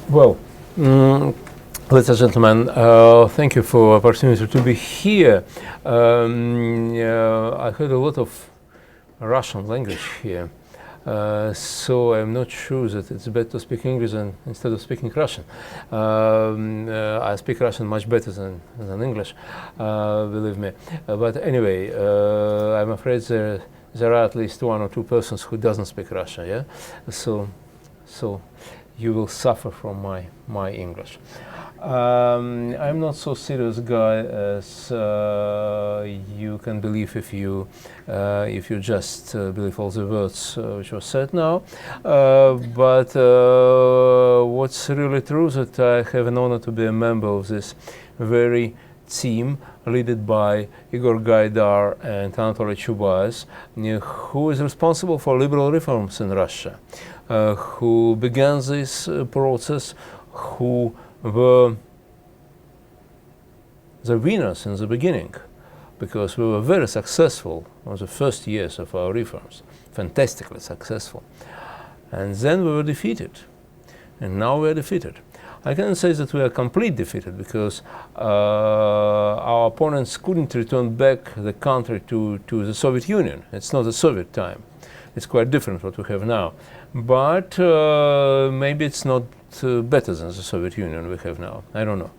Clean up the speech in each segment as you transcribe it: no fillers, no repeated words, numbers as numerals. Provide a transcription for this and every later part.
Well, ladies and gentlemen, thank you for the opportunity to be here. I heard a lot of Russian language here, so I'm not sure that it's better to speak English instead of speaking Russian. I speak Russian much better than English, believe me. But anyway, I'm afraid there are at least one or two persons who doesn't speak Russian. Yeah, so you will suffer from my English. I'm not so serious guy as you can believe if you just believe all the words which were said now. But what's really true is that I have an honor to be a member of this very team led by Yegor, Gaidar and Anatoly Chubais, who is responsible for liberal reforms in Russia, who began this process, who were the winners in the beginning, because we were very successful in the first years of our reforms, fantastically successful. And then we were defeated, and now we are defeated. I cannot say that we are completely defeated, because our opponents couldn't return back the country to the Soviet Union. It's not the Soviet time. It's quite different what we have now. But maybe it's not better than the Soviet Union we have now. I don't know.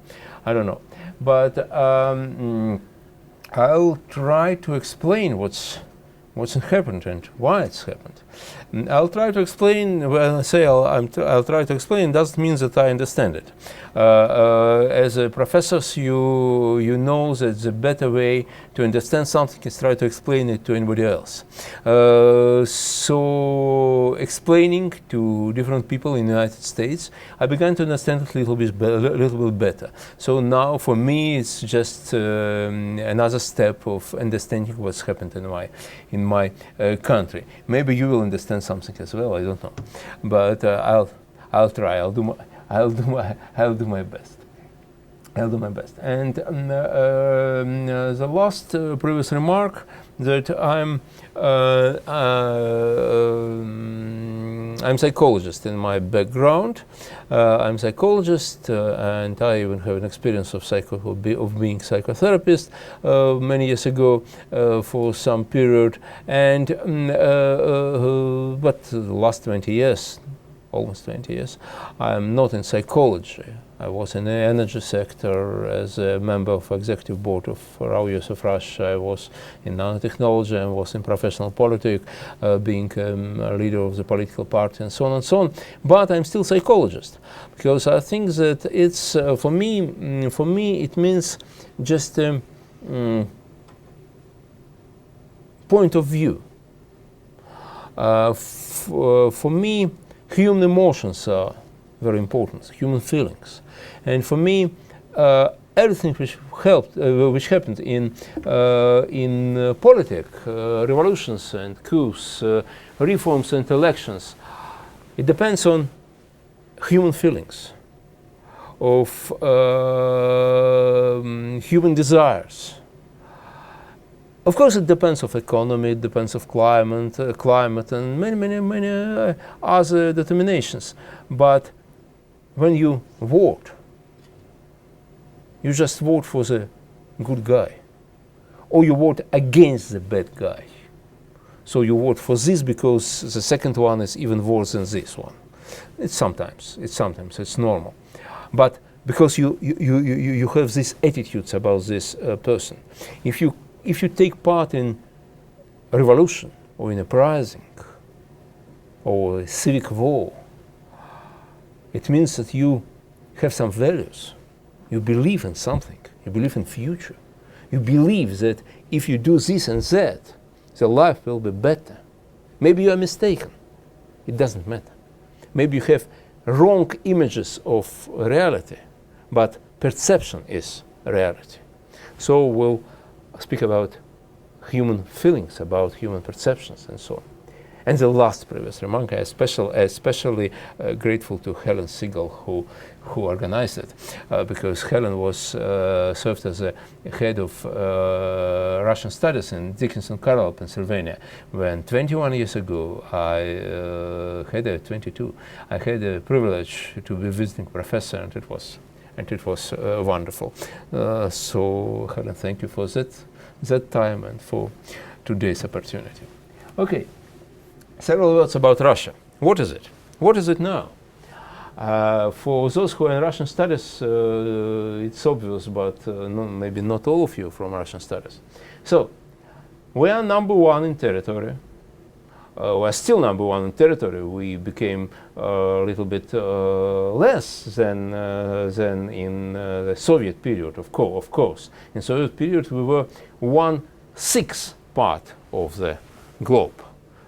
But I'll try to explain what's happened and why it's happened. I'll try to explain. When I say I'll try to explain, doesn't mean that I understand it. As a professors, you know that the better way to understand something is try to explain it to anybody else. So explaining to different people in the United States, I began to understand it a little bit better. So now for me, it's just another step of understanding what's happened in my country. Maybe you will understand something as well. I don't know, but I'll try. I'll do my best. And the last previous remark that I'm psychologist in my background. I'm psychologist, and I even have an experience of being psychotherapist many years ago for some period. And but the last 20 years, almost 20 years, I'm not in psychology. I was in the energy sector as a member of executive board of RAO UES of Russia. I was in nanotechnology. I was in professional politics, being a leader of the political party, and so on and so on. But I'm still psychologist, because I think that it's for me it means just a point of view. For me, human emotions are very important, human feelings. And for me, everything which happened in politics, revolutions and coups, reforms and elections, it depends on human feelings, of human desires. Of course, it depends on economy, it depends on climate, and many other determinations. But when you vote, you just vote for the good guy, or you vote against the bad guy. So you vote for this because the second one is even worse than this one. It's normal. But because you have these attitudes about this person, if you take part in a revolution or in a uprising or a civic war, it means that you have some values. You believe in something. You believe in future. You believe that if you do this and that, the life will be better. Maybe you are mistaken. It doesn't matter. Maybe you have wrong images of reality, but perception is reality. So we'll speak about human feelings, about human perceptions, and so on. And the last previous remark, I especially grateful to Helen Siegel who organized it, because Helen was served as a head of Russian studies in Dickinson, Carroll, Pennsylvania, when 21 years ago I had the privilege to be visiting professor, and it was wonderful. So Helen, thank you for that time and for today's opportunity. Okay, several words about Russia. What is it? What is it now? For those who are in Russian studies, it's obvious, but maybe not all of you from Russian studies. So, we are number one in territory. We are still number one in territory. We became a little bit less than in the Soviet period, of course. In Soviet period, we were 1/6 part of the globe.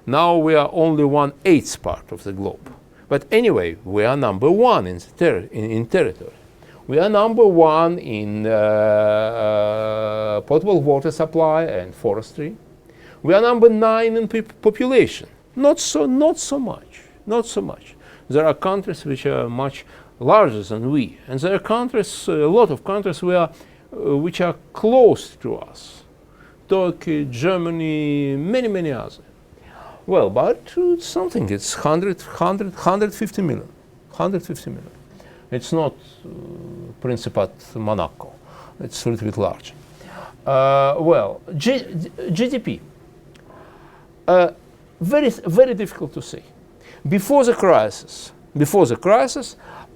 Now we are only 1/8 part of the globe. But anyway, we are number one in territory. We are number one in potable water supply and forestry. We are number 9 in population. Not so much. There are countries which are much larger than we, and there are countries, a lot of countries which are close to us. Turkey, Germany, many others. Well, but something, it's 150 million. 150 million. It's not Principat Monaco. It's a little bit larger. Well, GDP. Very difficult to say. Before the crisis,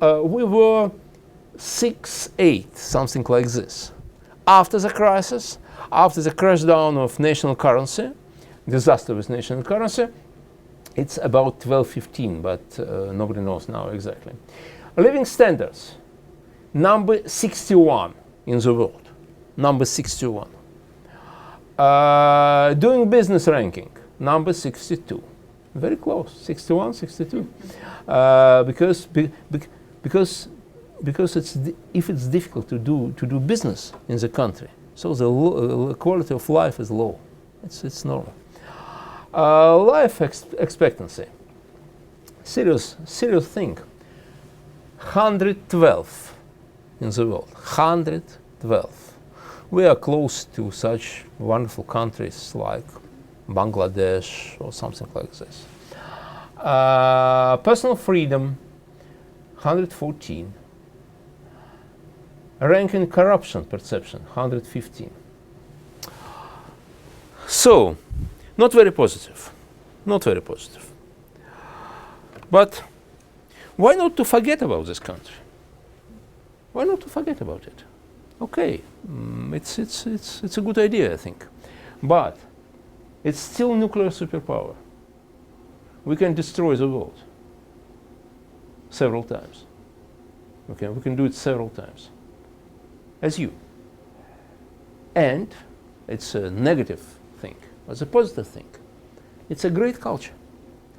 we were 6-8, something like this. After the crisis, after the crash down of national currency, disaster with national currency, it's about 12-15, but nobody knows now exactly. Living standards, number 61 in the world, number 61. Doing business ranking, number 62. Very close, 61, 62. Because if it's difficult to do business in the country, so the quality of life is low. It's normal. Life expectancy, serious thing. 112 in the world. 112. We are close to such wonderful countries like Bangladesh or something like this. Personal freedom, 114. Ranking corruption perception, 115. So, not very positive. But why not to forget about this country? Why not to forget about it? Okay, it's a good idea, I think. But it's still nuclear superpower. We can destroy the world several times. Okay, we can do it several times. As you. And it's a negative thing. It's a positive thing. It's a great culture.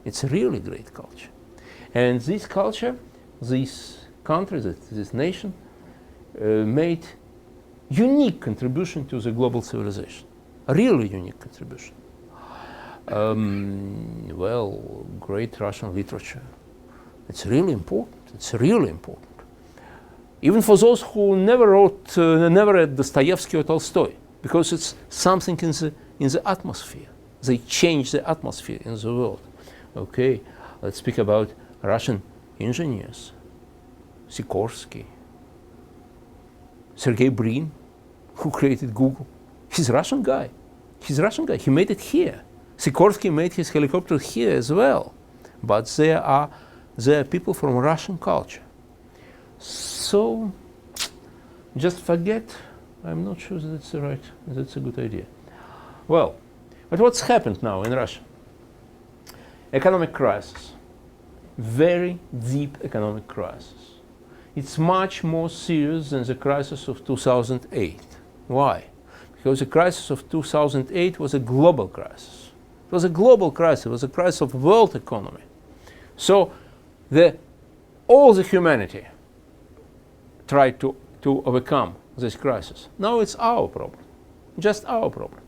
It's a really great culture. And this culture, this country, this nation, made unique contribution to the global civilization. A really unique contribution. Well, great Russian literature. It's really important. It's really important. Even for those who never read Dostoevsky or Tolstoy, because it's something in the atmosphere. They change the atmosphere in the world. Okay, let's speak about Russian engineers. Sikorsky, Sergey Brin, who created Google. He's a Russian guy. He made it here. Sikorsky made his helicopter here as well. But there are people from Russian culture. So, just forget. I'm not sure that's a good idea. Well, but what's happened now in Russia? Economic crisis. Very deep economic crisis. It's much more serious than the crisis of 2008. Why? Because the crisis of 2008 was a global crisis. It was a global crisis. It was a crisis of world economy. So all the humanity tried to overcome this crisis. Now it's our problem. Just our problem.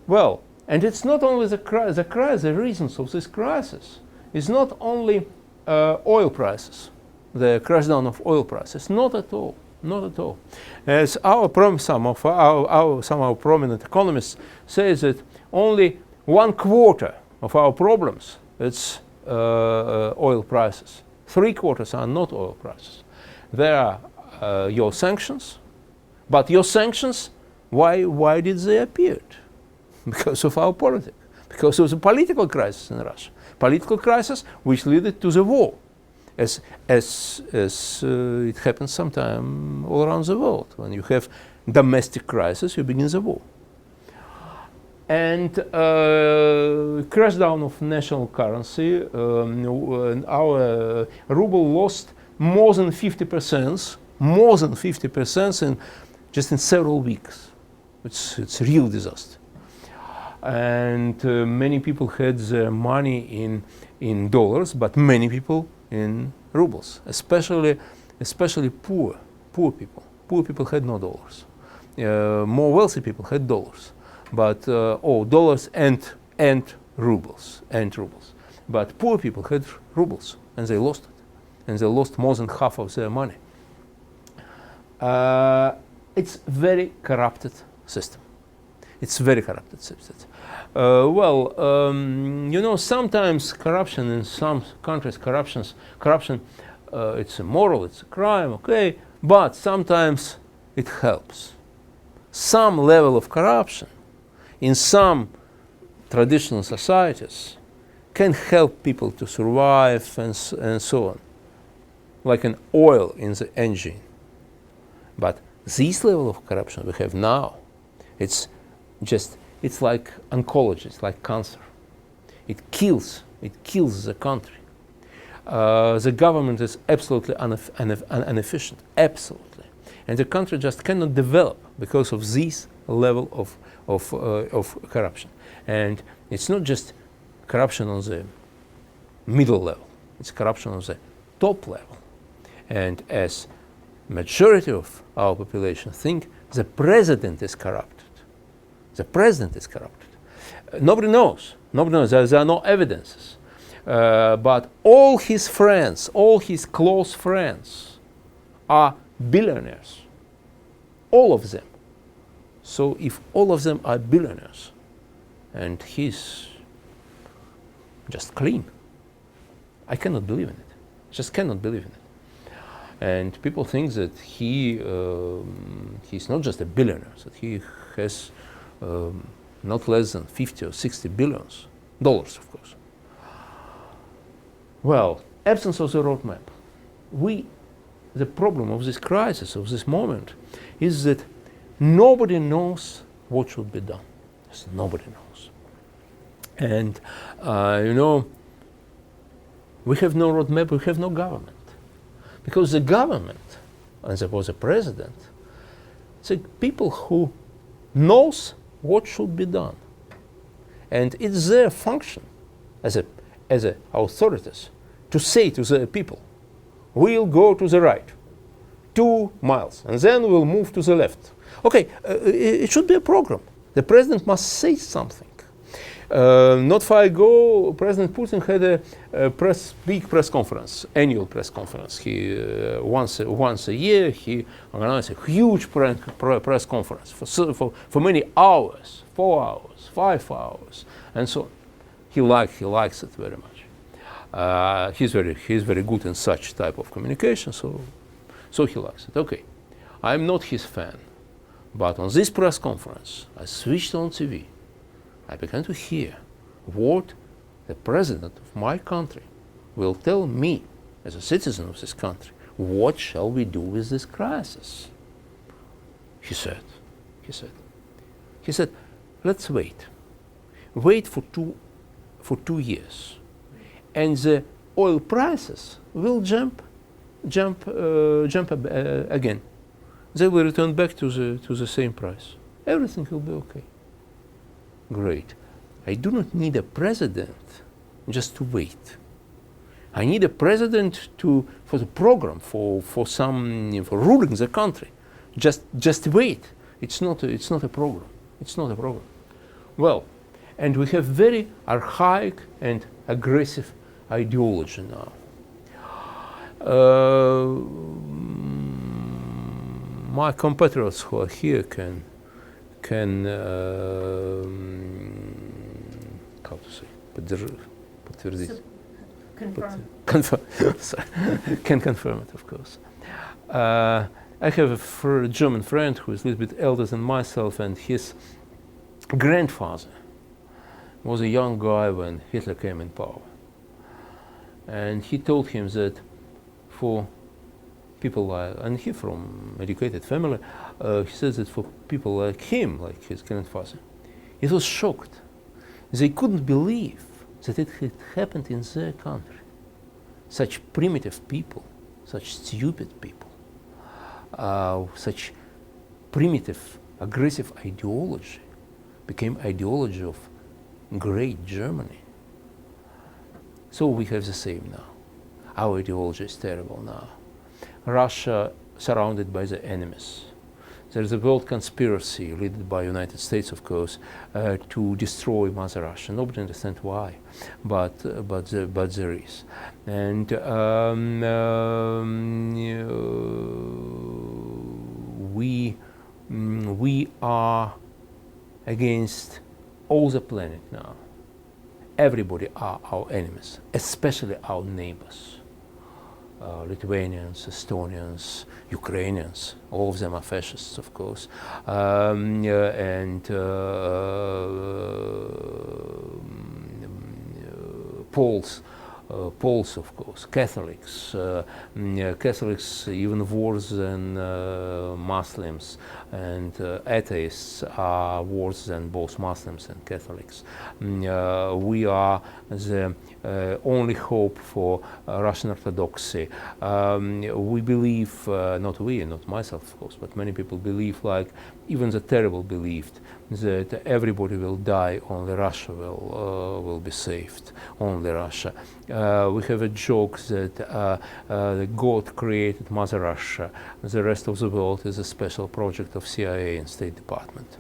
Well, And it's not only the reasons of this crisis. It's not only oil prices, the crash down of oil prices. Not at all. Not at all. As some of our prominent economists say that only 1/4 of our problems it's oil prices. 3/4 are not oil prices. There are your sanctions, but your sanctions, why did they appear? Because of our politics, because of the political crisis in Russia. Political crisis which led to the war, as it happens sometime all around the world. When you have domestic crisis, you begin the war. And crash down of national currency, our ruble lost more than 50%, just in several weeks. It's a real disaster. And many people had their money in dollars, but many people in rubles, especially poor people. Poor people had no dollars. More wealthy people had dollars, but dollars and rubles. But poor people had rubles, and they lost it, and they lost more than half of their money. It's very corrupted system. It's very corrupted system. Sometimes corruption in some countries, corruption, it's immoral, it's a crime, okay, but sometimes it helps. Some level of corruption in some traditional societies can help people to survive and so on, like an oil in the engine. But this level of corruption we have now, it's like oncology, it's like cancer. It kills the country. The government is absolutely inefficient, absolutely. And the country just cannot develop because of this level of corruption. And it's not just corruption on the middle level, it's corruption on the top level. And as majority of our population think the president is corrupt. The president is corrupted. Nobody knows. There are no evidences. But all his friends, all his close friends are billionaires. All of them. So if all of them are billionaires and he's just clean, I cannot believe in it. Just cannot believe in it. And people think that he's not just a billionaire, that he has not less than 50 or 60 billions dollars, of course. Well, absence of the roadmap. The problem of this crisis, of this moment, is that nobody knows what should be done. Just nobody knows. And, we have no roadmap, we have no government. Because the government, and there was a president, the people who knows what should be done. And it's their function as authorities to say to the people, we'll go to the right 2 miles and then we'll move to the left. Okay, it should be a program. The president must say something. Not far ago, President Putin had a big press conference, annual press conference. He once a year he organized a huge press conference for many hours, 4 hours, 5 hours, and so on. He likes it very much. He's very good in such type of communication, so he likes it. Okay, I'm not his fan, but on this press conference, I switched on TV. I began to hear what the president of my country will tell me as a citizen of this country. What shall we do with this crisis? He said, let's wait for 2 years, and the oil prices will jump again. They will return back to the same price. Everything will be okay. Great. I do not need a president just to wait. I need a president for the program, for ruling the country. Just wait. It's not a program. It's not a program. Well, And we have very archaic and aggressive ideology now. My compatriots who are here can how to say, подтвердить. Can confirm it, of course. I have a German friend who is a little bit elder than myself, and his grandfather was a young guy when Hitler came in power. And he told him that for people like, and he from educated family, he says that for people like him, like his grandfather, he was shocked. They couldn't believe that it had happened in their country. Such primitive people, such stupid people, such primitive, aggressive ideology became ideology of great Germany. So we have the same now. Our ideology is terrible now. Russia surrounded by the enemies. There is a world conspiracy led by United States, of course, to destroy Mother Russia. Nobody understands why, but there is. And we are against all the planet now. Everybody are our enemies, especially our neighbors. Lithuanians, Estonians, Ukrainians, all of them are fascists, of course, Poles, of course, Catholics, Catholics even worse than Muslims, and atheists are worse than both Muslims and Catholics. We are the only hope for Russian Orthodoxy. We believe, not we, not myself, of course, but many people believe, like even the terrible believed, that everybody will die, only Russia will be saved, only Russia. We have a joke that God created Mother Russia. The rest of the world is a special project of CIA and State Department.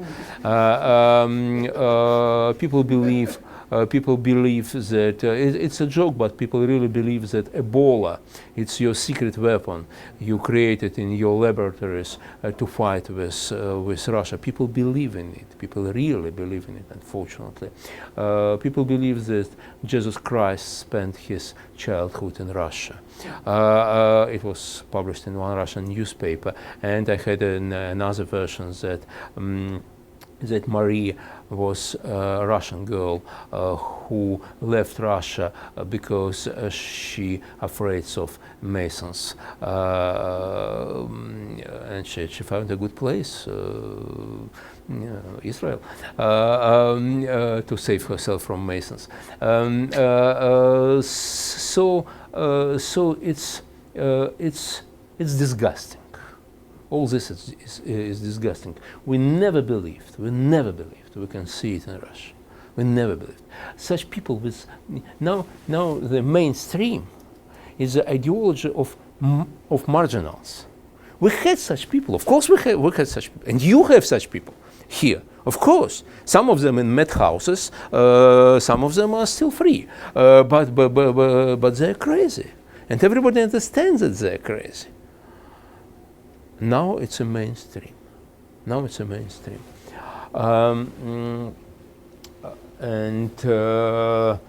People believe that it's a joke, but people really believe that Ebola, it's your secret weapon you created in your laboratories to fight with Russia. People believe in it. People really believe in it, unfortunately. People believe that Jesus Christ spent his childhood in Russia. It was published in one Russian newspaper, and I had another version that that Marie was a Russian girl who left Russia because she afraid of Masons, and she found a good place, Israel, to save herself from Masons. So it's disgusting. All this is disgusting. We never believed we can see it in Russia. We never believed. Such people with, now the mainstream is the ideology of marginals. We had such people, of course we had such people, and you have such people here, of course. Some of them in mad houses, some of them are still free, but they're crazy. And everybody understands that they're crazy. Now it's a mainstream. And to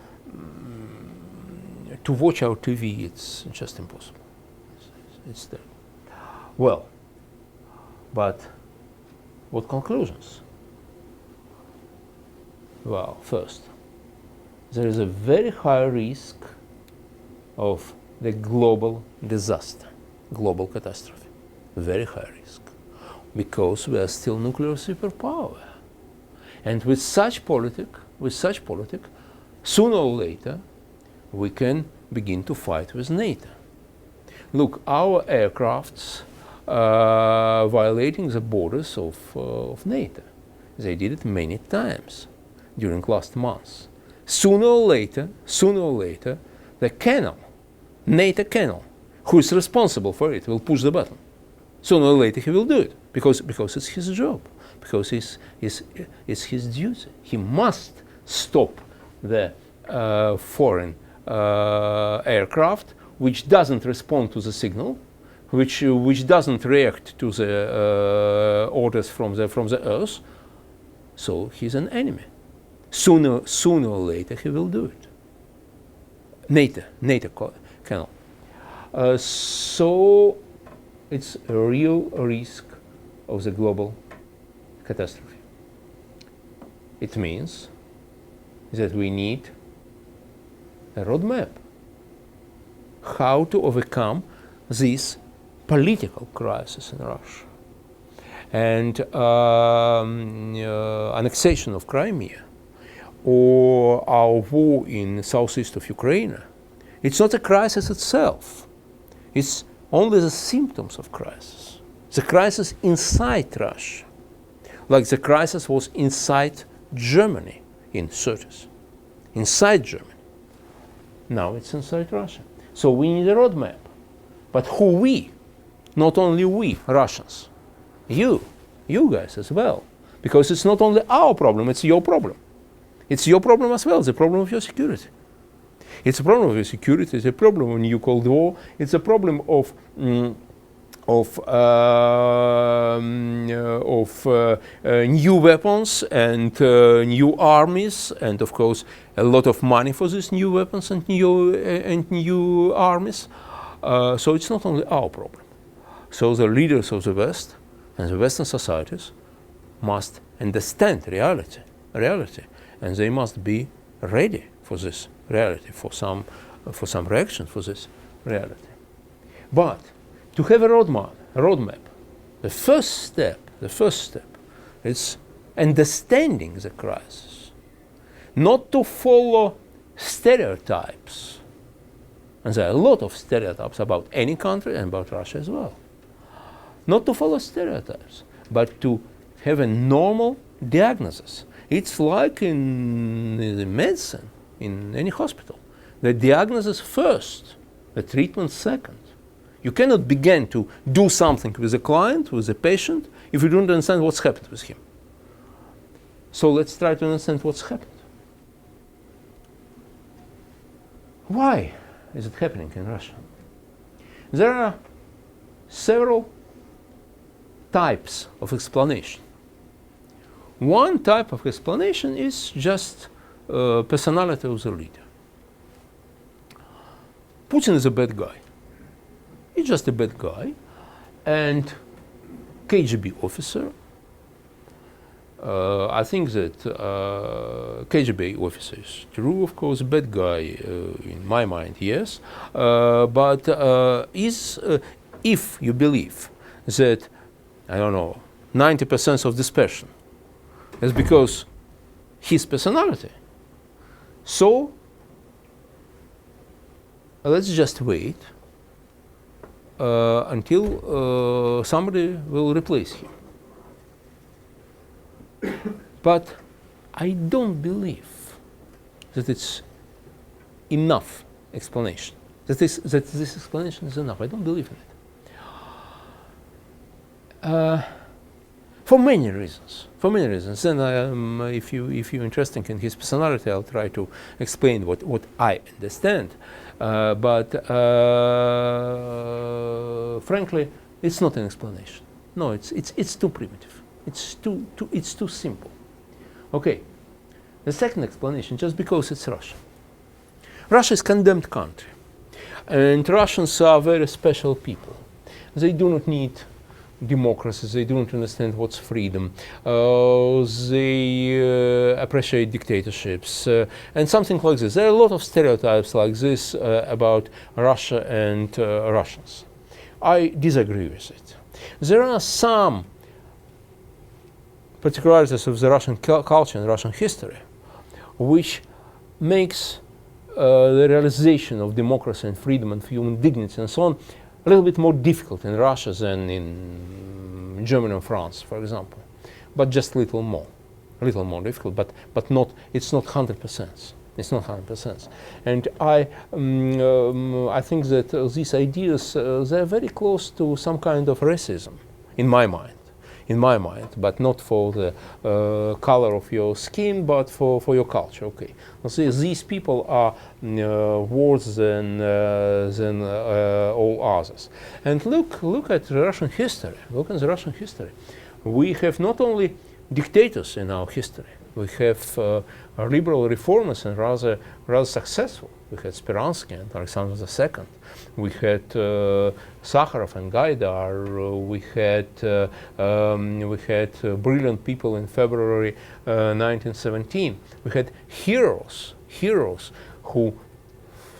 watch our TV, it's just impossible. It's there. Well, but what conclusions? Well, first, there is a very high risk of the global disaster, global catastrophe. Very high risk, because we are still nuclear superpower, and with such politic, sooner or later, we can begin to fight with NATO. Look, our aircrafts violating the borders of NATO. They did it many times during last months. Sooner or later, the canal, NATO canal, who is responsible for it, will push the button. Sooner or later he will do it, because it's his job, because it's his duty. He must stop the foreign aircraft, which doesn't respond to the signal, which doesn't react to the orders from the Earth. So he's an enemy. Sooner or later he will do it. NATO cannot. So it's a real risk of the global catastrophe. It means that we need a roadmap how to overcome this political crisis in Russia. And annexation of Crimea or our war in southeast of Ukraine, it's not a crisis itself. It's only the symptoms of crisis. The crisis inside Russia, like the crisis was inside Germany in 30s, inside Germany. Now it's inside Russia. So we need a roadmap. But who we? Not only we, Russians. You guys as well. Because it's not only our problem, it's your problem. It's your problem as well, the problem of your security. It's a problem of your security, it's a problem of new Cold War, it's a problem of new weapons and new armies, and of course a lot of money for these new weapons and new armies. So it's not only our problem. So the leaders of the West and the Western societies must understand reality, and they must be ready for this reality, for some reaction for this reality. But to have a roadmap, the first step is understanding the crisis, not to follow stereotypes. And there are a lot of stereotypes about any country and about Russia as well. Not to follow stereotypes, but to have a normal diagnosis. It's like in medicine, in any hospital. The diagnosis first, the treatment second. You cannot begin to do something with a client, with a patient, if you don't understand what's happened with him. So let's try to understand what's happened. Why is it happening in Russia? There are several types of explanation. One type of explanation is just personality of the leader. Putin is a bad guy. He's just a bad guy, and KGB officer. I think that KGB officer is true, of course, bad guy in my mind, yes. But if you believe that, I don't know, 90% of dispersion is because his personality, so let's just wait until somebody will replace him. But I don't believe that it's enough explanation, that this explanation is enough. I don't believe in it. For many reasons. And if you're interested in his personality, I'll try to explain what I understand. But frankly, it's not an explanation. No, it's too primitive. It's too simple. Okay. The second explanation, just because it's Russia. Russia is a condemned country, and Russians are very special people. They do not need democracy, they do not understand what's freedom, they appreciate dictatorships, and something like this. There are a lot of stereotypes like this about Russia and Russians. I disagree with it. There are some particularities of the Russian culture and Russian history which makes the realization of democracy and freedom and human dignity and so on a little bit more difficult in Russia than in Germany or France, for example, but just a little more difficult, but not. It's not 100%. It's not 100%. And I think that these ideas they're very close to some kind of racism, in my mind. in my mind, but not for the color of your skin, but for your culture. Okay, so these people are worse than all others. And look at Russian history. Look at the Russian history. We have not only dictators in our history. We have liberal reformers and rather successful. We had Speransky and Alexander II. We had Sakharov and Gaidar. We had brilliant people in February 1917. We had heroes who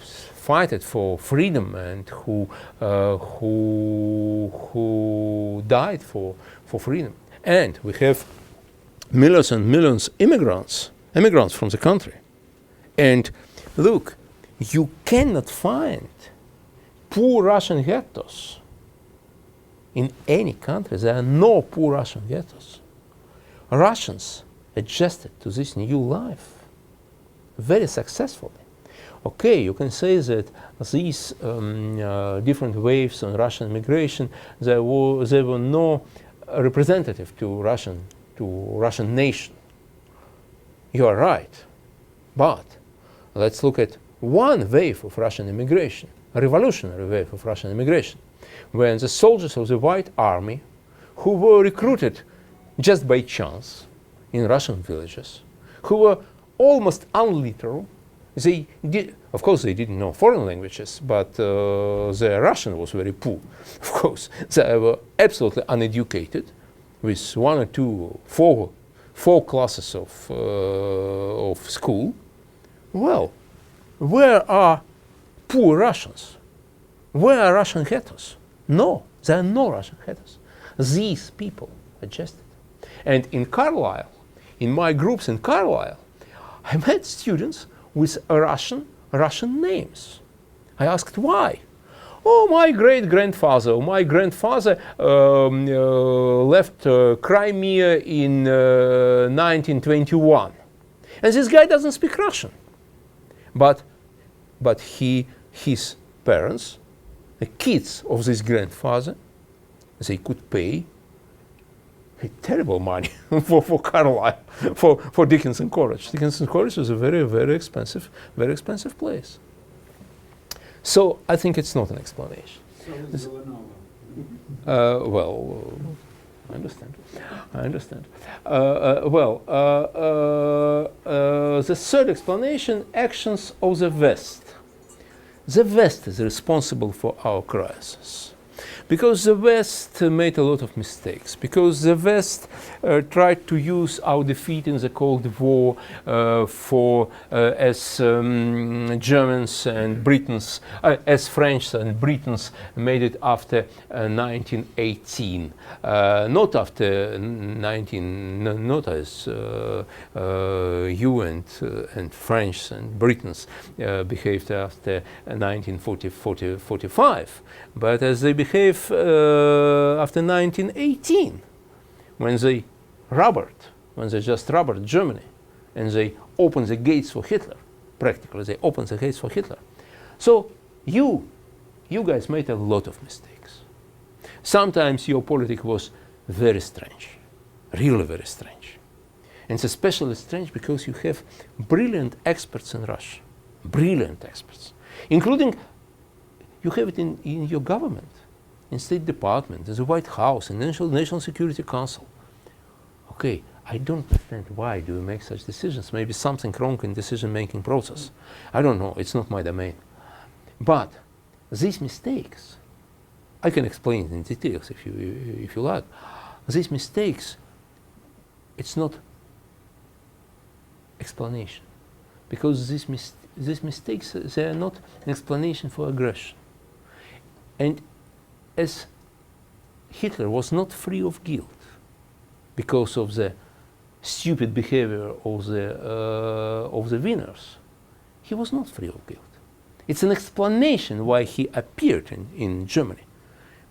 fighted for freedom and who died for freedom. And we have millions and millions immigrants from the country. And look, you cannot find poor Russian ghettos in any country. There are no poor Russian ghettos. Russians adjusted to this new life very successfully. Okay, you can say that these different waves on Russian immigration, there were no representative to Russian nation. You are right, but let's look at one wave of Russian immigration, a revolutionary wave of Russian immigration, when the soldiers of the White Army, who were recruited just by chance in Russian villages, who were almost unliteral. Of course, they didn't know foreign languages, but their Russian was very poor. Of course, they were absolutely uneducated, with one or two, four classes of school. Well, where are poor Russians? Where are Russian ghettos? No, there are no Russian ghettos. These people adjusted. And in Carlisle, in my groups in Carlisle, I met students with Russian names. I asked why. Oh, my great-grandfather, left Crimea in 1921. And this guy doesn't speak Russian. But his parents, the kids of this grandfather, they could pay terrible money for Carlisle, for Dickinson College. Dickinson College is a very expensive place. So I think it's not an explanation. Well, I understand. The third explanation: actions of the West. The West is responsible for our crisis. Because the West made a lot of mistakes, because the West tried to use our defeat in the Cold War as Germans and Britons, as French and Britons made it after 1918, not after not as you and French and Britons behaved after 1945, but as they behave after 1918, when they just robbered Germany, and they opened the gates for Hitler. Practically, they opened the gates for Hitler. So you guys made a lot of mistakes. Sometimes your politics was very strange, really very strange. And it's especially strange because you have brilliant experts in Russia, brilliant experts, including you have it in your government, in State Department, in the White House, in National Security Council. Okay, I don't understand why do you make such decisions. Maybe something wrong in decision-making process. I don't know, it's not my domain. But these mistakes, I can explain it in details if you like. These mistakes, it's not explanation. Because these mistakes, they are not an explanation for aggression. And as Hitler was not free of guilt because of the stupid behavior of the winners, he was not free of guilt. It's an explanation why he appeared in Germany,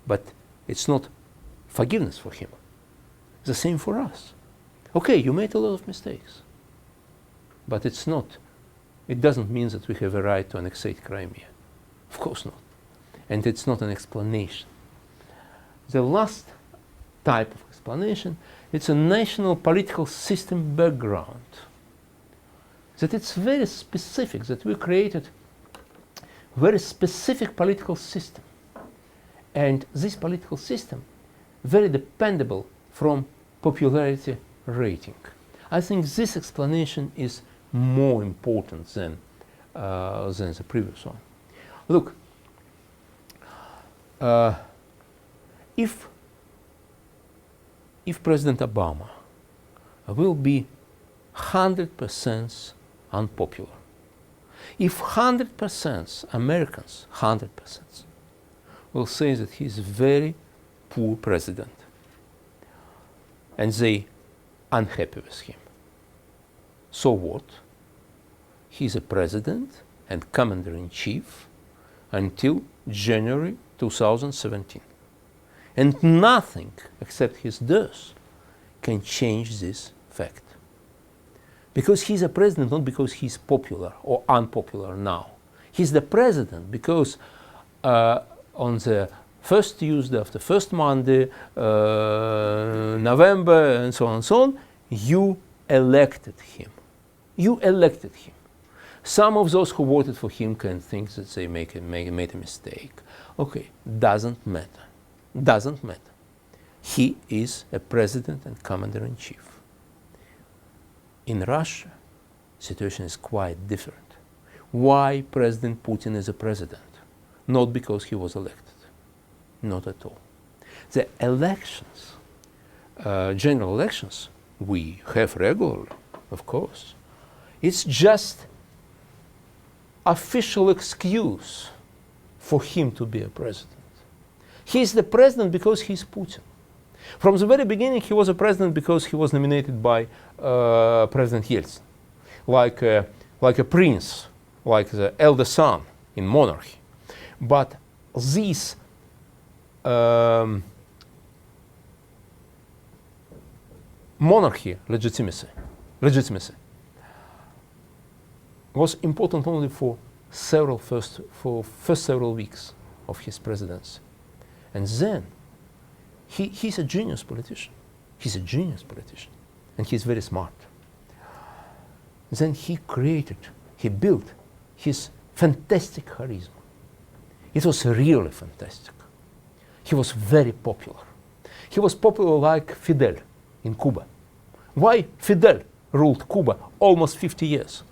but it's not forgiveness for him. The same for us. Okay, you made a lot of mistakes, but it doesn't mean that we have a right to annexate Crimea. Of course not. And it's not an explanation. The last type of explanation, it's a national political system background. That it's very specific, that we created very specific political system. And this political system, very dependable from popularity rating. I think this explanation is more important than the previous one. Look, if President Obama will be 100% unpopular, if 100% Americans, 100%, will say that he's a very poor president, and they unhappy with him, so what? He's a president and commander-in-chief until January 2017. And nothing except his death can change this fact. Because he's a president, not because he's popular or unpopular now. He's the president because on the first Tuesday of the first Monday, November, and so on, you elected him. You elected him. Some of those who voted for him can think that they made a mistake. Okay, doesn't matter. Doesn't matter. He is a president and commander-in-chief. In Russia, the situation is quite different. Why President Putin is a president? Not because he was elected. Not at all. The elections, general elections, we have regularly, of course. It's just official excuse for him to be a president. He's the president because he's Putin. From the very beginning, he was a president because he was nominated by President Yeltsin, like a prince, like the elder son in monarchy. But this monarchy legitimacy was important only for first several weeks of his presidency. And then he's a genius politician. He's a genius politician. And he's very smart. Then he built his fantastic charisma. It was really fantastic. He was very popular. He was popular like Fidel in Cuba. Why Fidel ruled Cuba almost 50 years?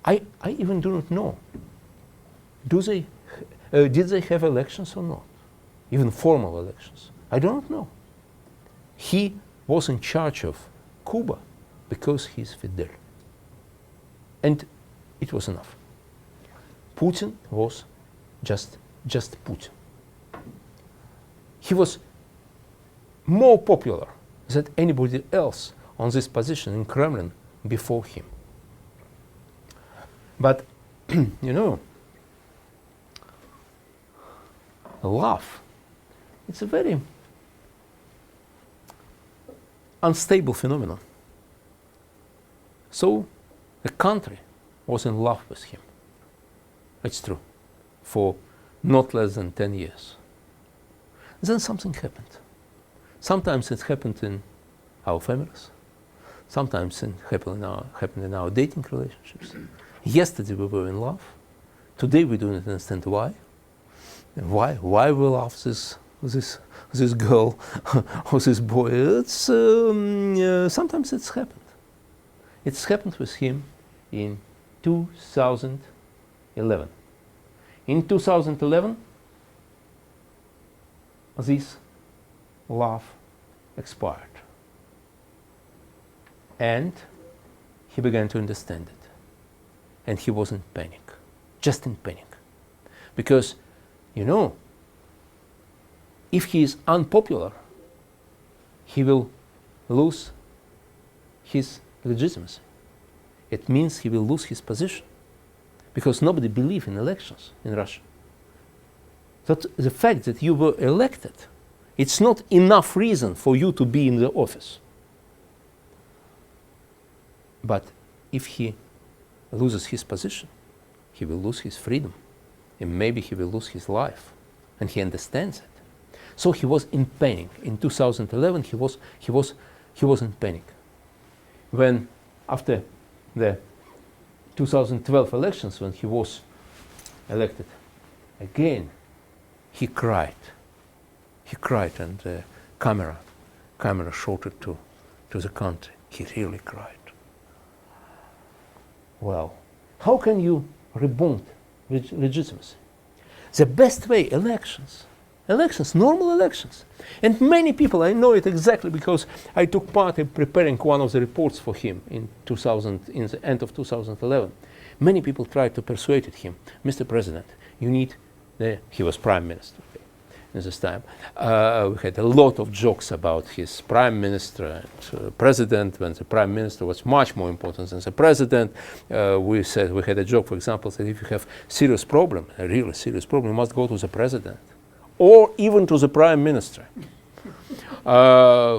I even do not know. Did they have elections or not? Even formal elections? I do not know. He was in charge of Cuba because he's Fidel. And it was enough. Putin was just Putin. He was more popular than anybody else on this position in Kremlin before him. But, you know, love, it's a very unstable phenomenon. So the country was in love with him. It's true, for not less than 10 years. Then something happened. Sometimes it happened in our families. Sometimes it happened in our dating relationships. Yesterday we were in love. Today we do not understand why. Why we love this girl or this boy. It's sometimes it's happened. It's happened with him in 2011. In 2011, this love expired. And he began to understand it. And he was in panic, just in panic. Because, you know, if he is unpopular, he will lose his legitimacy. It means he will lose his position. Because nobody believes in elections in Russia. That the fact that you were elected, it's not enough reason for you to be in the office. But if he loses his position, he will lose his freedom. And maybe he will lose his life. And he understands it. So he was in panic. In 2011, he was in panic. When after the 2012 elections, when he was elected again, he cried. He cried, and the camera showed it to the country. He really cried. Well, how can you rebuild legitimacy? The best way, elections, normal elections. And many people, I know it exactly because I took part in preparing one of the reports for him in the end of 2011. Many people tried to persuade him, Mr. President, you need he was prime minister at this time. We had a lot of jokes about his prime minister and president, when the prime minister was much more important than the president. We had a joke, for example, that if you have serious problem, a really serious problem, you must go to the president or even to the prime minister,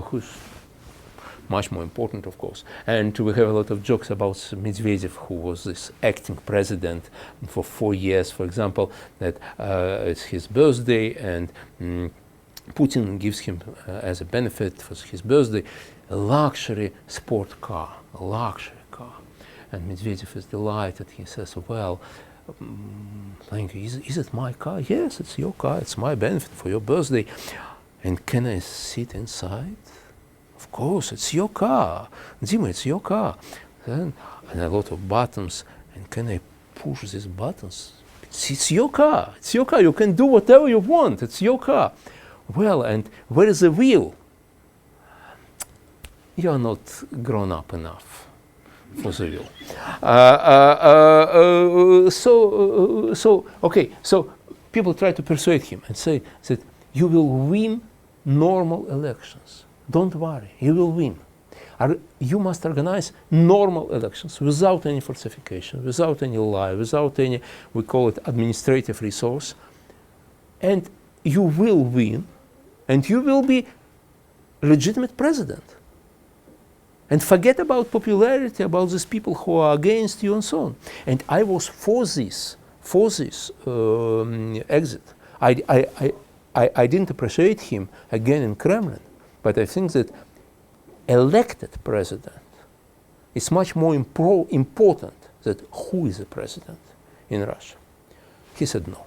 who's much more important, of course. And we have a lot of jokes about Medvedev, who was this acting president for 4 years, for example, that it's his birthday, and Putin gives him as a benefit for his birthday a luxury sport car, a luxury car. And Medvedev is delighted. He says, well, thank you. Is it my car? Yes, it's your car. It's my benefit for your birthday. And can I sit inside? Of course, it's your car. Dima, it's your car. And a lot of buttons. And can I push these buttons? It's your car. It's your car. You can do whatever you want. It's your car. Well, and where is the wheel? You are not grown up enough for the wheel. So people try to persuade him and say that you will win normal elections. Don't worry, you will win. You must organize normal elections without any falsification, without any lie, without any, we call it administrative resource. And you will win, and you will be legitimate president. And forget about popularity, about these people who are against you and so on. And I was for this exit. I didn't appreciate him again in Kremlin. But I think that elected president is much more important than who is the president in Russia. He said no.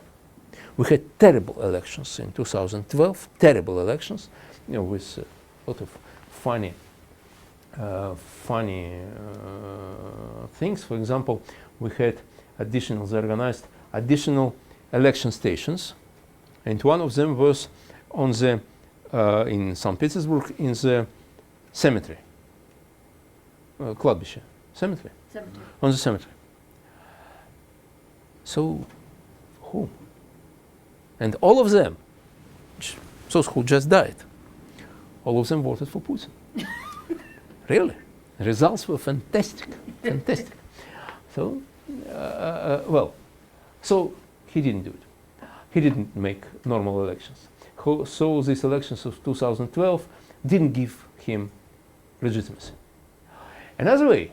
We had terrible elections in 2012, terrible elections, with a lot of funny things. For example, we had they organized additional election stations, and one of them was on the in St. Petersburg, in the cemetery, Kladbyshe, cemetery, on the cemetery. So, who? And all of them, those who just died, all of them voted for Putin. Really, the results were fantastic, fantastic. So, so he didn't do it. He didn't make normal elections. So these elections of 2012 didn't give him legitimacy. Another way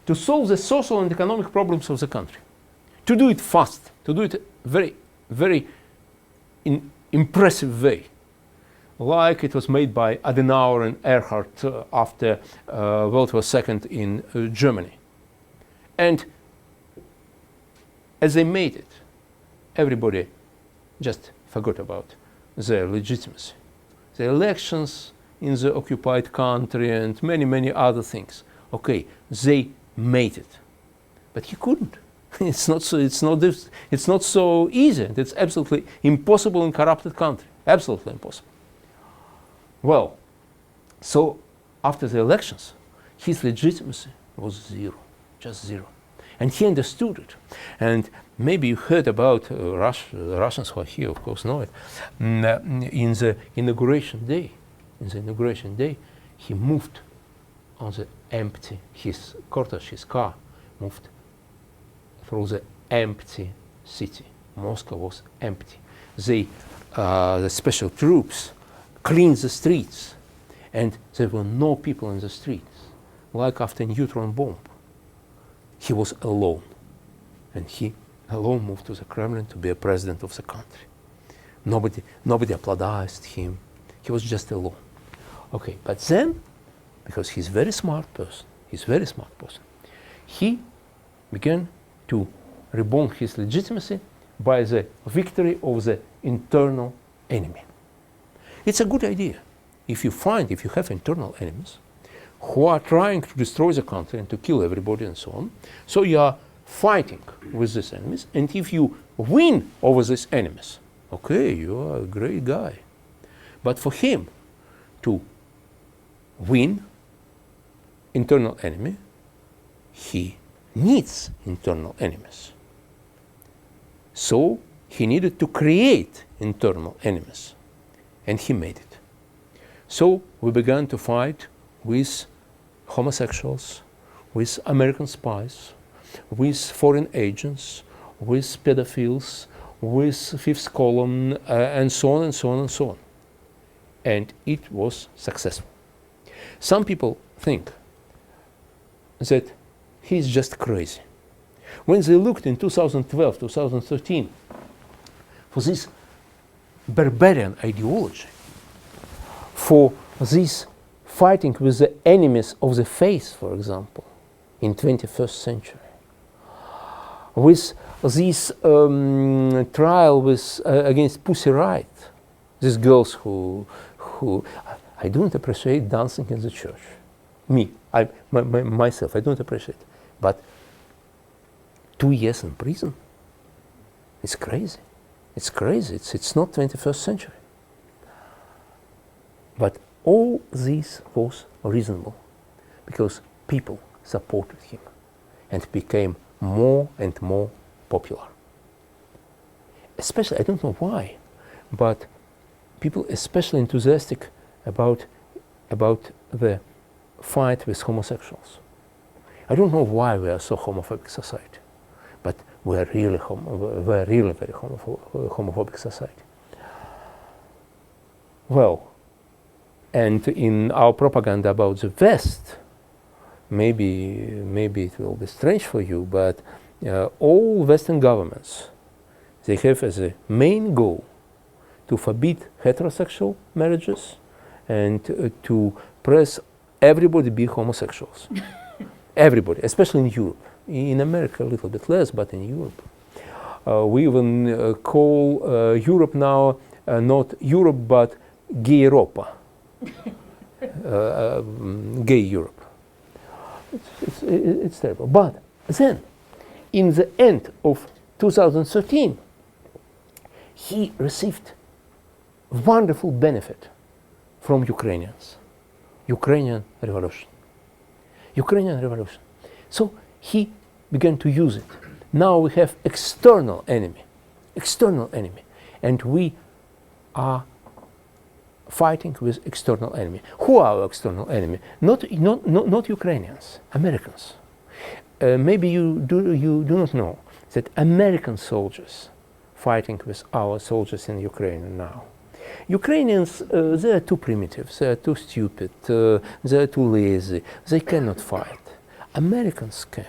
to solve the social and economic problems of the country, to do it fast, to do it very, very impressive way, like it was made by Adenauer and Erhard after World War II in Germany. And as they made it, everybody just forgot about their legitimacy. The elections in the occupied country and many, many other things. Okay, they made it, but he couldn't. It's not so easy. It's absolutely impossible in corrupted country. Absolutely impossible. Well, so after the elections, his legitimacy was zero, just zero. And he understood it. And maybe you heard about the Russians who are here, of course, know it. In the inauguration day, he moved on the empty, his cortege, his car, moved through the empty city. Moscow was empty. The special troops cleaned the streets, and there were no people in the streets, like after a neutron bomb. He was alone, and he alone moved to the Kremlin to be a president of the country. Nobody applaudized him. He was just alone. Okay, but then, because he's a very smart person, he began to reborn his legitimacy by the victory of the internal enemy. It's a good idea. If you have internal enemies who are trying to destroy the country and to kill everybody and so on, so you are fighting with these enemies, and if you win over these enemies, okay, you are a great guy. But for him to win internal enemy, he needs internal enemies. So he needed to create internal enemies, and he made it. So we began to fight with homosexuals, with American spies, with foreign agents, with pedophiles, with fifth column, and so on and so on and so on. And it was successful. Some people think that he's just crazy. When they looked in 2012, 2013 for this barbarian ideology, for this fighting with the enemies of the faith, for example, in 21st century, with this trial with, against Pussy Riot, these girls who I don't appreciate dancing in the church. Myself, I don't appreciate it. But 2 years in prison, it's crazy. It's crazy. It's not 21st century. But all this was reasonable because people supported him and became more and more popular. Especially, I don't know why, but people especially enthusiastic about the fight with homosexuals. I don't know why we are so homophobic society, but we are really very homophobic society. Well, and in our propaganda about the West, maybe it will be strange for you, but all Western governments, they have as a main goal to forbid heterosexual marriages and to press everybody be homosexuals. Everybody, especially in Europe. In America a little bit less, but in Europe. We even call Europe now not Europe but Gay Europa. Gay Europe. It's terrible. But then, in the end of 2013, he received wonderful benefit from Ukrainians. Ukrainian revolution. So he began to use it. Now we have external enemy, and we are fighting with external enemy. Who are our external enemy? Not Ukrainians, Americans. Maybe you do not know that American soldiers fighting with our soldiers in Ukraine now. Ukrainians, they are too primitive, they are too stupid, they are too lazy, they cannot fight. Americans can.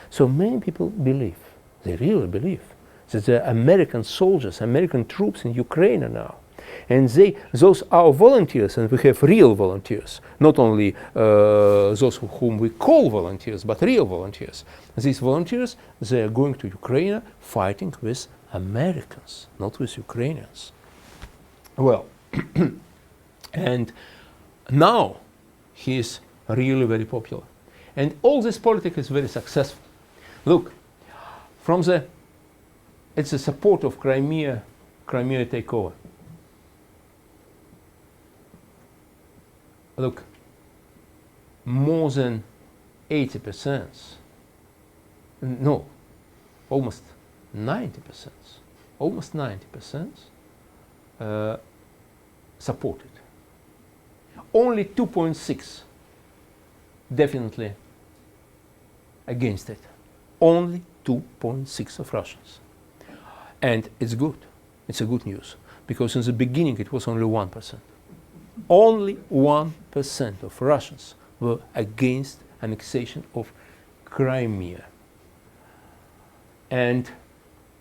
So many people believe, they really believe, that there are American soldiers, American troops in Ukraine now. And those are volunteers, and we have real volunteers, not only those whom we call volunteers, but real volunteers. These volunteers, they are going to Ukraine fighting with Americans, not with Ukrainians. Well, and now he is really very popular. And all this politics is very successful. Look, it's the support of Crimea takeover. Look, more than 80%, no, almost 90%, supported. Only 2.6 definitely against it. Only 2.6 of Russians. And it's good. It's a good news. Because in the beginning it was only 1%. Only 1% of Russians were against annexation of Crimea. And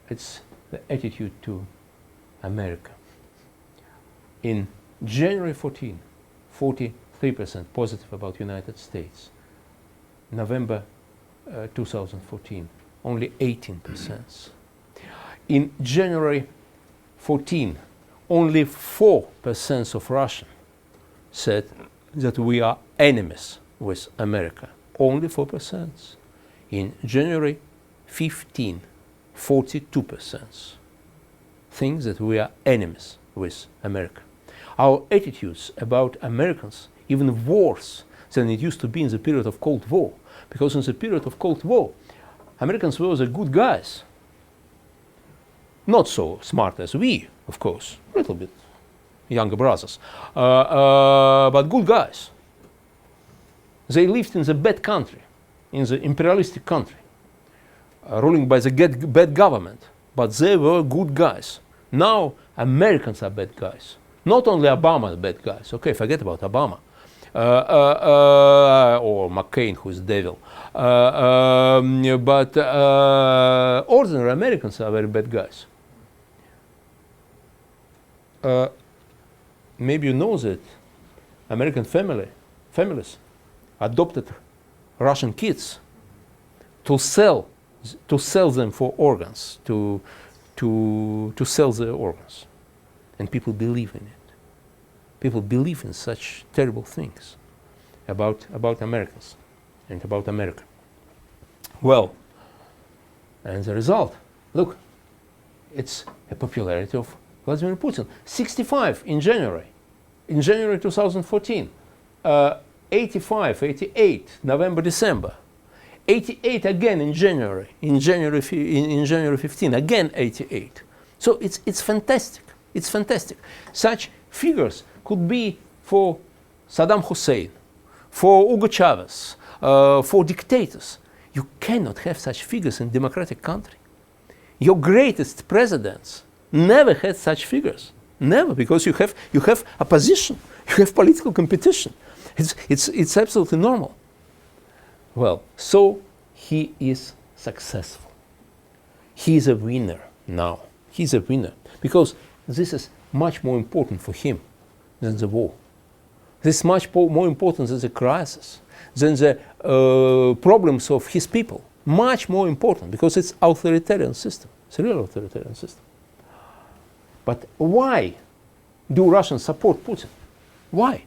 it's the attitude to America. In January 14, 43% positive about United States. November 2014, only 18%. In January 14, only 4% of Russians said that we are enemies with America. Only 4%. In January 15, 42% think that we are enemies with America. Our attitudes about Americans even worse than it used to be in the period of Cold War, because in the period of Cold War, Americans were the good guys. Not so smart as we, of course, a little bit younger brothers, but good guys. They lived in the bad country, in the imperialistic country, ruling by the bad government, but they were good guys. Now Americans are bad guys. Not only Obama is bad guys. Okay, forget about Obama. Or McCain, who's devil. But ordinary Americans are very bad guys. Maybe you know that American families adopted Russian kids to sell them for organs, to sell their organs. And people believe in it. People believe in such terrible things about Americans and about America. Well, and the result, look, it's a popularity of Vladimir Putin. 65 in January 2014, 85, 88, November, December, 88 again in January 15, again 88. So it's fantastic. It's fantastic. Such figures could be for Saddam Hussein, for Hugo Chavez, for dictators. You cannot have such figures in a democratic country. Your greatest presidents never had such figures. Never, because you have opposition, you have political competition. It's absolutely normal. Well, so he is successful. He is a winner now. He's a winner because this is much more important for him than the war. This is much more important than the crisis, than the problems of his people. Much more important because it's authoritarian system. It's a real authoritarian system. But why do Russians support Putin? Why?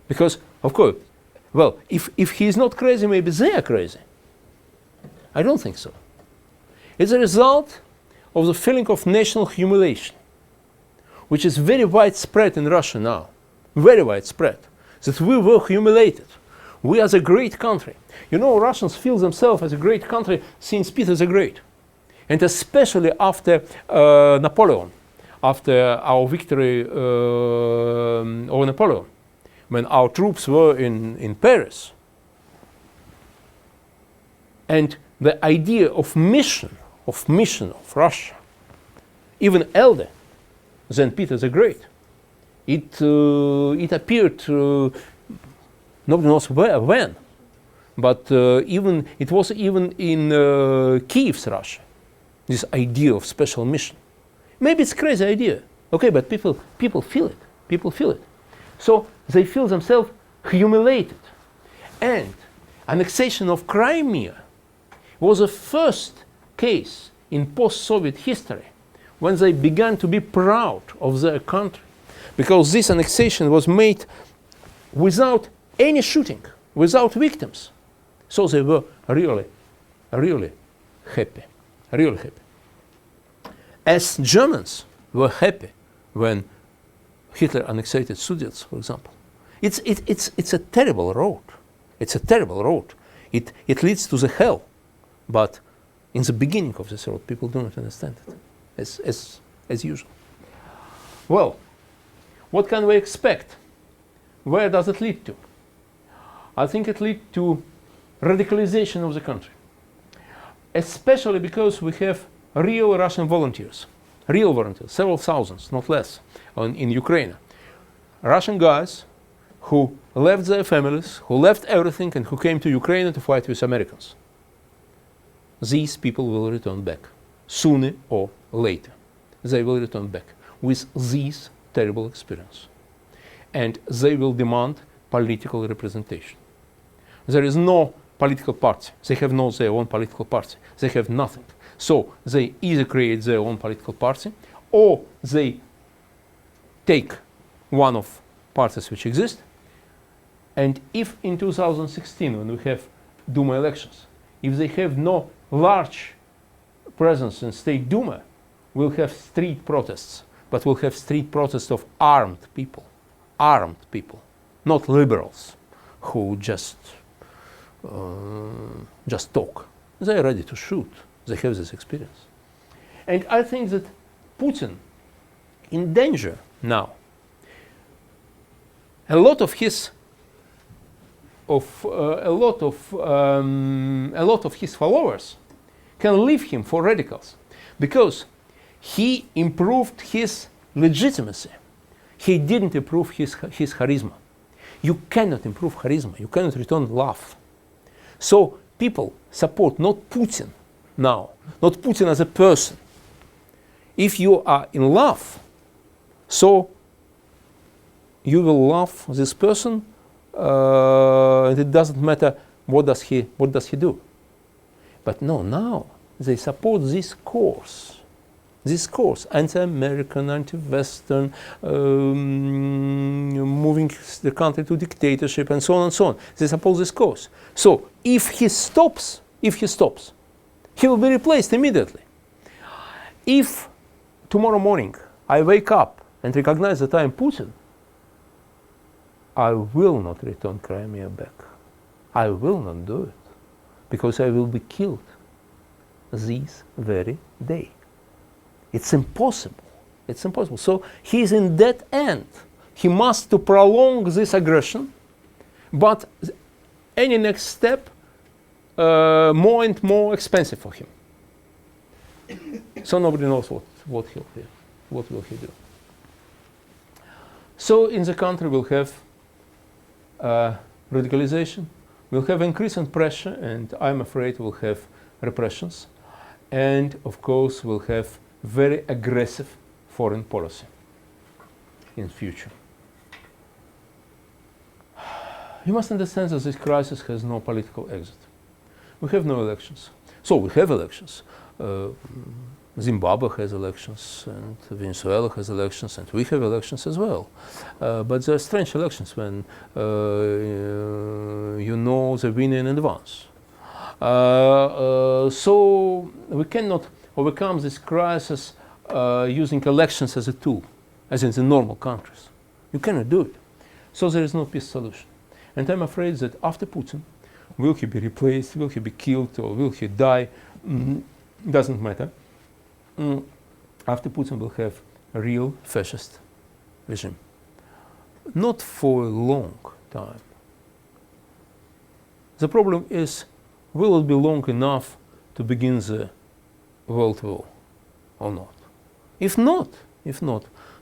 Because, of course, well, if he is not crazy, maybe they are crazy. I don't think so. It's a result of the feeling of national humiliation, which is very widespread in Russia now. Very widespread. That we were humiliated. We are the great country. You know, Russians feel themselves as a great country since Peter the Great. And especially after Napoleon, after our victory over Napoleon, when our troops were in Paris. And the idea of mission of Russia, even elder than Peter the Great, it appeared, nobody knows when, but it was even in Kiev's Russia, this idea of special mission. Maybe it's a crazy idea, okay, but people feel it. People feel it. So they feel themselves humiliated. And annexation of Crimea was the first case in post-Soviet history when they began to be proud of their country, because this annexation was made without any shooting, without victims. So they were really happy, really happy. As Germans were happy when Hitler annexed Sudets, for example. It's a terrible road. It's a terrible road. It leads to the hell. But in the beginning of this road, people do not understand it, as usual. Well, what can we expect? Where does it lead to? I think it leads to radicalization of the country, especially because we have real Russian volunteers, several thousands, not less, in Ukraine. Russian guys who left their families, who left everything, and who came to Ukraine to fight with Americans. These people will return back, sooner or later. They will return back with these terrible experience. And they will demand political representation. There is no political party. They have no their own political party. They have nothing. So they either create their own political party, or they take one of parties which exist. And if in 2016, when we have Duma elections, if they have no large presence in State Duma, we'll have street protests, but we'll have street protests of armed people, not liberals who just talk. They're ready to shoot. They have this experience. And I think that Putin in danger now. A lot of his followers can leave him for radicals, because he improved his legitimacy. He didn't improve his charisma. You cannot improve charisma. You cannot return love. So people support not Putin now, not Putin as a person. If you are in love, so you will love this person, and it doesn't matter what does he do. But no, now they support this course, anti-American, anti-Western, moving the country to dictatorship, and so on and so on. They support this course. So if he stops, he will be replaced immediately. If tomorrow morning I wake up and recognize that I am Putin, I will not return Crimea back. I will not do it, because I will be killed this very day. It's impossible. It's impossible. So he's in that end. He must to prolong this aggression, but any next step more and more expensive for him. So nobody knows what will he do. So in the country we'll have radicalization, we'll have increasing pressure, and I'm afraid we'll have repressions, and of course we'll have very aggressive foreign policy in future. You must understand that this crisis has no political exit. We have no elections. So we have elections. Zimbabwe has elections, and Venezuela has elections, and we have elections as well. But they're strange elections when you know the winner in advance. So we cannot overcome this crisis using elections as a tool, as in the normal countries. You cannot do it. So there is no peace solution. And I'm afraid that after Putin, will he be replaced, will he be killed, or will he die? Doesn't matter. After Putin will have a real fascist regime. Not for a long time. The problem is, will it be long enough to begin the World War or not? If not,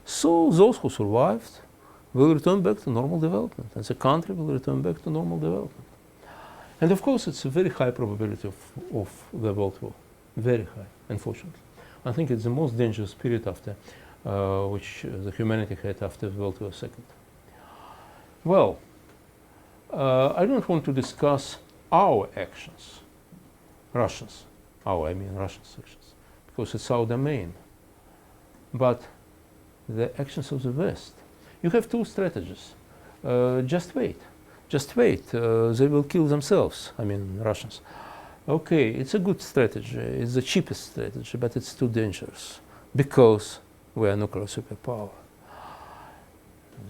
so those who survived will return back to normal development, and the country will return back to normal development. And of course, it's a very high probability of the World War. Very high, unfortunately. I think it's the most dangerous period after which the humanity had after World War II. Well, I don't want to discuss our actions, Russians, I mean Russian actions, because it's our domain. But the actions of the West. You have two strategies. Just wait. They will kill themselves, I mean Russians. Okay, it's a good strategy. It's the cheapest strategy, but it's too dangerous because we are a nuclear superpower.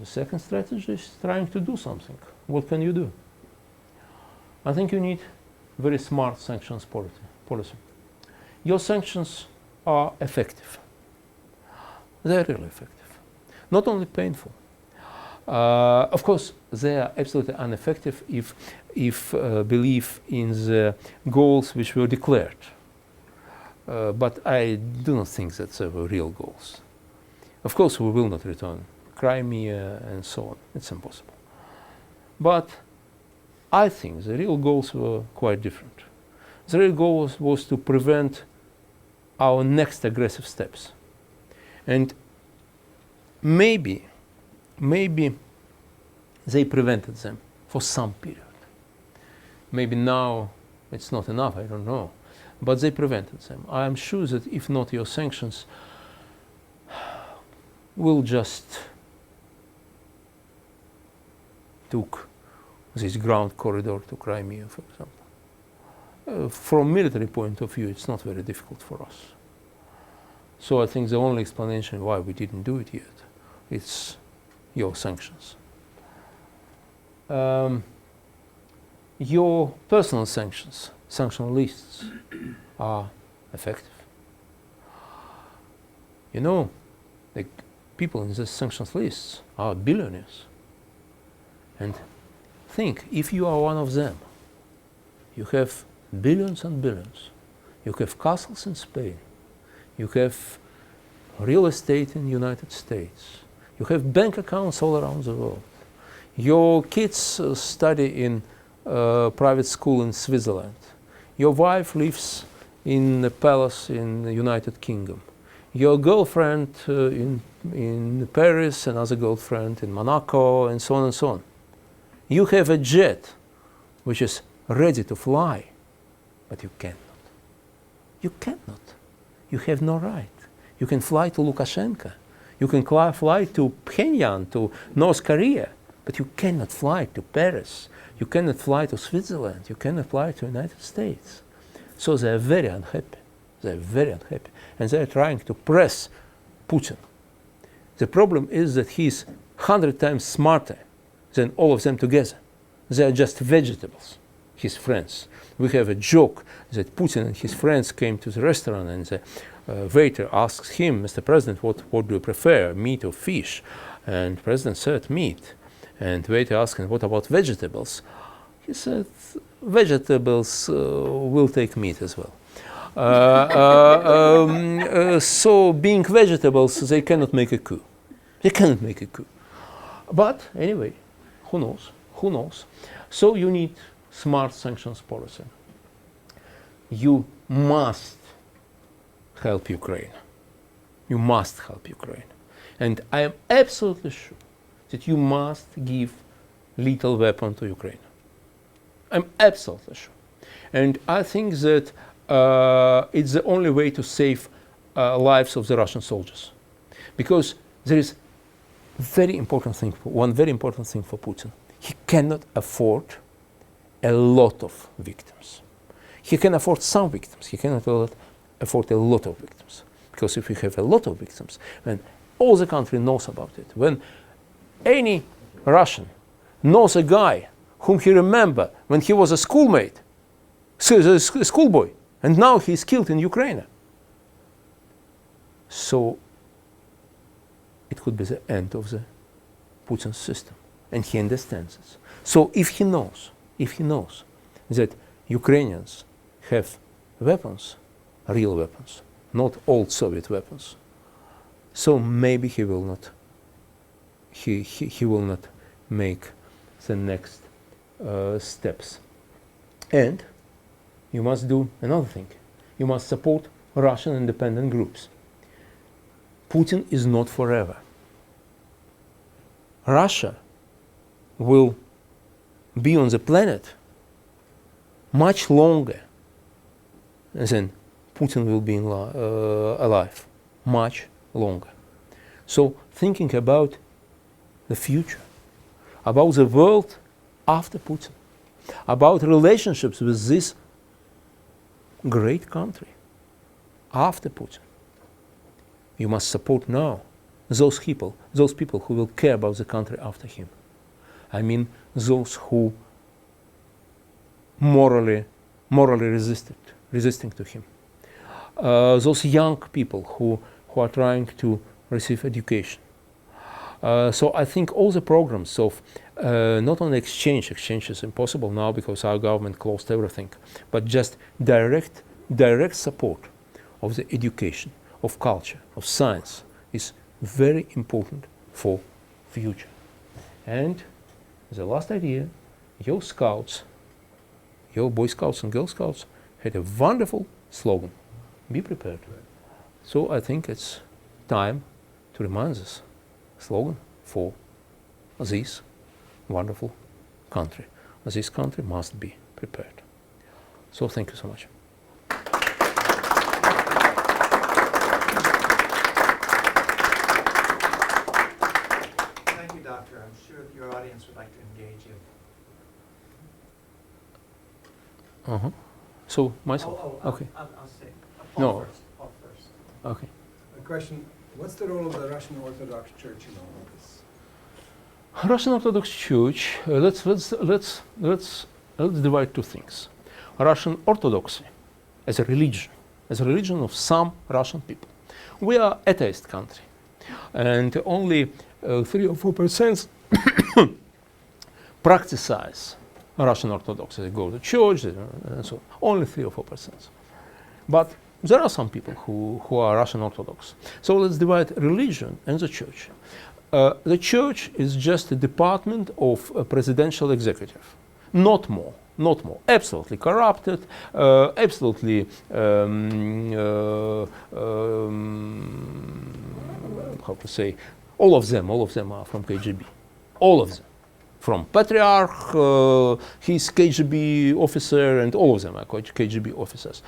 The second strategy is trying to do something. What can you do? I think you need very smart sanctions policy. Your sanctions are effective. They're really effective. Not only painful. Of course, they are absolutely ineffective if believe in the goals which were declared. But I do not think that they were real goals. Of course, we will not return Crimea and so on. It's impossible. But I think the real goals were quite different. The real goal was to prevent our next aggressive steps. And maybe they prevented them for some period. Maybe now it's not enough, I don't know. But they prevented them. I am sure that if not your sanctions, we'll just took this ground corridor to Crimea, for example. From military point of view, it's not very difficult for us. So I think the only explanation why we didn't do it yet, it's your sanctions. Your personal sanctions, sanction lists, are effective. You know, the people in the sanctions lists are billionaires. And think, if you are one of them, you have billions and billions. You have castles in Spain. You have real estate in the United States. You have bank accounts all around the world. Your kids study in private school in Switzerland. Your wife lives in a palace in the United Kingdom. Your girlfriend in Paris, another girlfriend in Monaco, and so on and so on. You have a jet which is ready to fly, but you cannot. You cannot. You have no right. You can fly to Lukashenko. You can fly to Pyongyang, to North Korea, but you cannot fly to Paris. You cannot fly to Switzerland. You cannot fly to the United States. So they are very unhappy. They are very unhappy. And they are trying to press Putin. The problem is that he is 100 times smarter than all of them together. They are just vegetables, his friends. We have a joke that Putin and his friends came to the restaurant and the waiter asks him, Mr. President, what do you prefer, meat or fish? And the president said meat. And the waiter asked him, what about vegetables? He said, vegetables will take meat as well. So being vegetables, they cannot make a coup. They cannot make a coup. But anyway, who knows? Who knows? So you need smart sanctions policy. You must help Ukraine. You must help Ukraine. And I am absolutely sure that you must give lethal weapon to Ukraine. I'm absolutely sure. And I think that it's the only way to save lives of the Russian soldiers. Because there is very important thing, one very important thing for Putin. He cannot afford a lot of victims. He can afford some victims. He cannot afford a lot of victims. Because if you have a lot of victims, then all the country knows about it. When any Russian knows a guy whom he remember when he was a schoolmate, a schoolboy, and now he's killed in Ukraine. So it could be the end of the Putin system. And he understands this. So if he knows that Ukrainians have weapons, real weapons, not old Soviet weapons, so maybe he will not make the next steps. And you must do another thing. You must support Russian independent groups. Putin is not forever. Russia will be on the planet much longer than Putin will be alive. Much longer. So thinking about the future, about the world after Putin, about relationships with this great country after Putin, you must support now those people who will care about the country after him. I mean, those who morally resisting to him. Those young people who are trying to receive education. So I think all the programs of not only exchange is impossible now because our government closed everything, but just direct support of the education, of culture, of science is very important for future. And the last idea, your scouts, your Boy Scouts and Girl Scouts had a wonderful slogan, be prepared. So I think it's time to remind us slogan for this wonderful country. This country must be prepared. So thank you so much. Thank you, Doctor. I'm sure your audience would like to engage you. So myself. Okay. I'll say. No. Paul first. Okay. A question, what's the role of the Russian Orthodox Church in all of this? Russian Orthodox Church. Let's divide two things. Russian Orthodoxy as a religion of some Russian people. We are atheist country, and only 3 or 4% practice Russian Orthodoxy. They go to church, and so only 3 or 4%. But there are some people who are Russian Orthodox. So let's divide religion and the church. The church is just a department of a presidential executive, not more. Not more. Absolutely corrupted, absolutely how to say, all of them are from KGB. All of them. From Patriarch, his KGB officer, and all of them are KGB officers.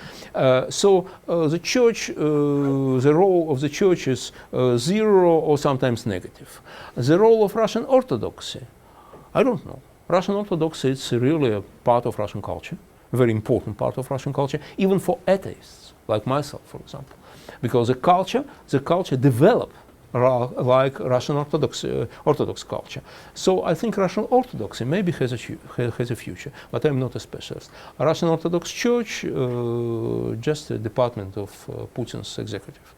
So the church, the role of the church is 0 or sometimes negative. The role of Russian Orthodoxy, I don't know. Russian Orthodoxy is really a part of Russian culture, a very important part of Russian culture, even for atheists, like myself, for example. Because the culture developed like Russian Orthodox culture. So I think Russian Orthodoxy maybe has a future, but I'm not a specialist. Russian Orthodox Church, just a department of Putin's executive.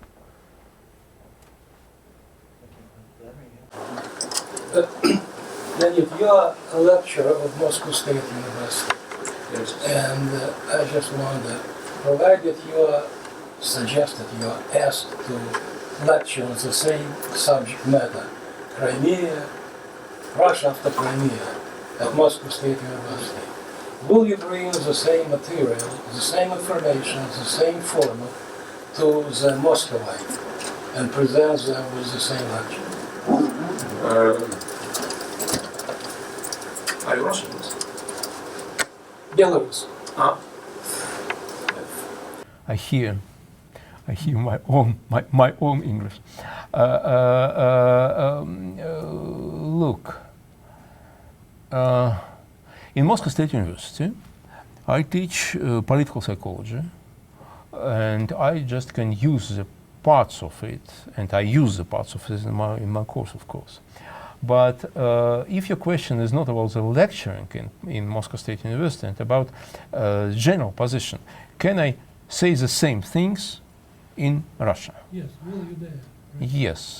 Leonid, you are a lecturer of Moscow State University. Yes. And I just wonder, provided you are suggested, you are asked to lecture on the same subject matter, Crimea, Russia after Crimea, at Moscow State University, will you bring the same material, the same information, the same format to the Muscovite and present them with the same lecture? Are you Russians? Belarus. I hear my own English. Look, in Moscow State University, I teach political psychology, and I just can use the parts of it, and I use the parts of it in my course, of course. But if your question is not about the lecturing in Moscow State University and about general position, can I say the same things in Russia? Yes, will you dare?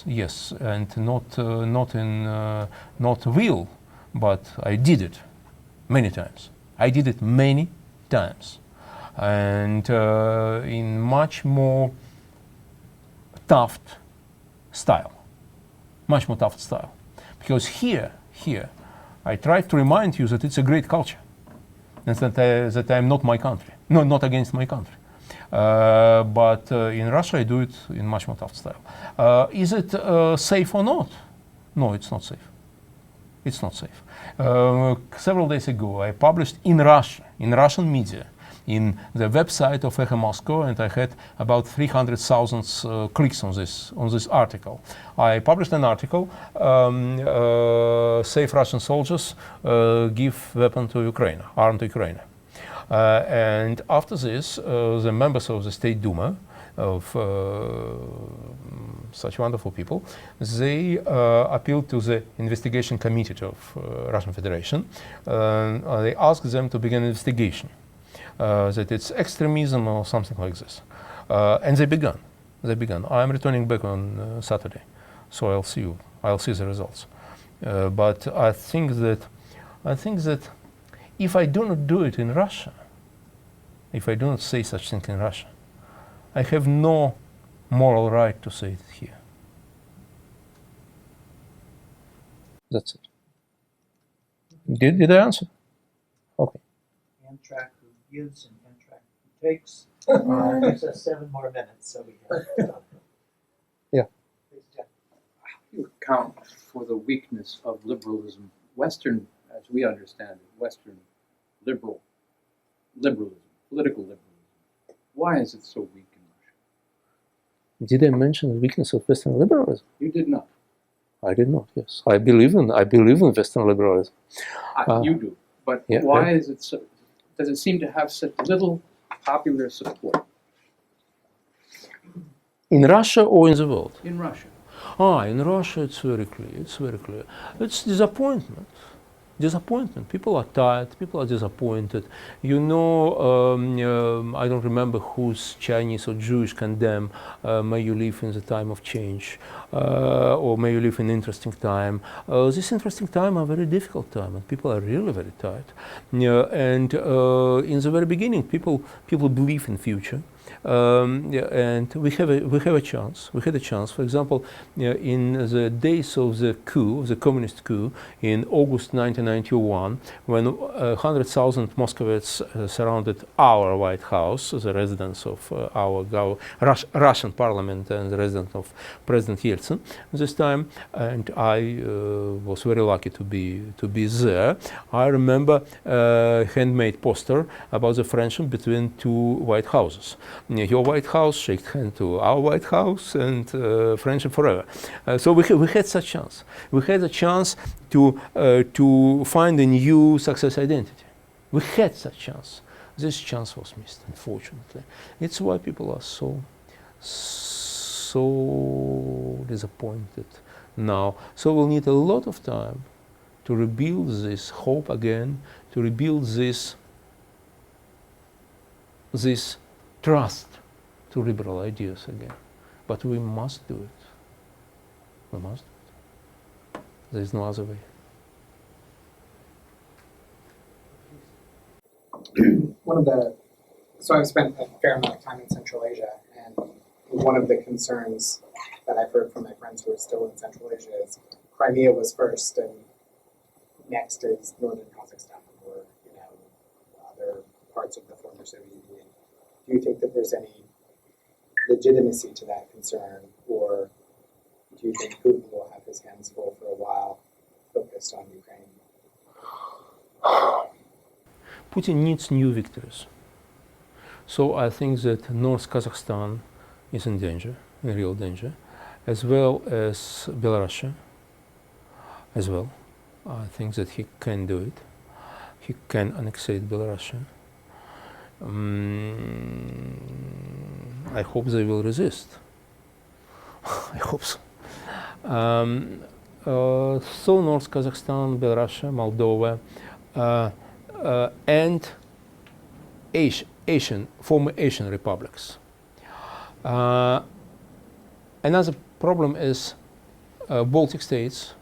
Yes, and not will, but I did it many times. And in much more tough style. Because here, I try to remind you that it's a great culture, and that I'm not my country. No, not against my country. But in Russia, I do it in much more tough style. Is it safe or not? No, it's not safe. It's not safe. Several days ago, I published in Russia, in Russian media, in the website of Echo Moscow, and I had about 300,000 clicks on this article. I published an article, Safe Russian soldiers give weapon to Ukraine, arm to Ukraine. And after this, the members of the State Duma, of such wonderful people, they appealed to the investigation committee of Russian Federation. They asked them to begin an investigation. That it's extremism or something like this. And they began. I'm returning back on Saturday, so I'll see the results. But I think that if I do not do it in Russia, if I do not say such thing in Russia, I have no moral right to say it here. That's it. Did I answer? Okay. Amtrak who gives and Amtrak who takes. Gives us 7 more minutes, so we can stop. Yeah. Please, Jeff. you account for the weakness of liberalism, Western, as we understand it, Western liberalism, political liberalism? Why is it so weak in Russia? Did I mention the weakness of Western liberalism? You did not. I did not. Yes, I believe in Western liberalism. You do. But yeah, why is it so? Does it seem to have such little popular support In Russia or in the world? in Russia? In Russia it's very clear. It's very clear. It's disappointment. Disappointment. People are tired. People are disappointed. You know, I don't remember who's Chinese or Jewish condemn. May you live in the time of change, or may you live in interesting time. This interesting time are very difficult time, and people are really very tired. And in the very beginning, people believe in future. And we have a chance. We had a chance. For example, in the days of the coup, the communist coup, in August 1991, when 100,000 Muscovites surrounded our White House, the residence of our Russian parliament and the residence of President Yeltsin this time, and I was very lucky to be there. I remember a handmade poster about the friendship between two White Houses. Your White House shake hand to our White House, and friendship forever. So we had such chance. We had a chance to find a new success identity. We had such chance. This chance was missed, unfortunately. It's why people are so disappointed now. So we'll need a lot of time to rebuild this hope again, to rebuild this trust to liberal ideas again. But we must do it. We must do it. There is no other way. So I've spent a fair amount of time in Central Asia, and one of the concerns that I've heard from my friends who are still in Central Asia is Crimea was first, and next is northern Kazakhstan, or other parts of the former Soviet Union. Do you think that there's any legitimacy to that concern, or do you think Putin will have his hands full for a while, focused on Ukraine? Putin needs new victories. So I think that North Kazakhstan is in danger, in real danger, as well as Belarus as well. I think that he can do it. He can annexate Belarus. I hope they will resist. I hope so. So North Kazakhstan, Belarus, Moldova, and former Asian republics. Another problem is Baltic states.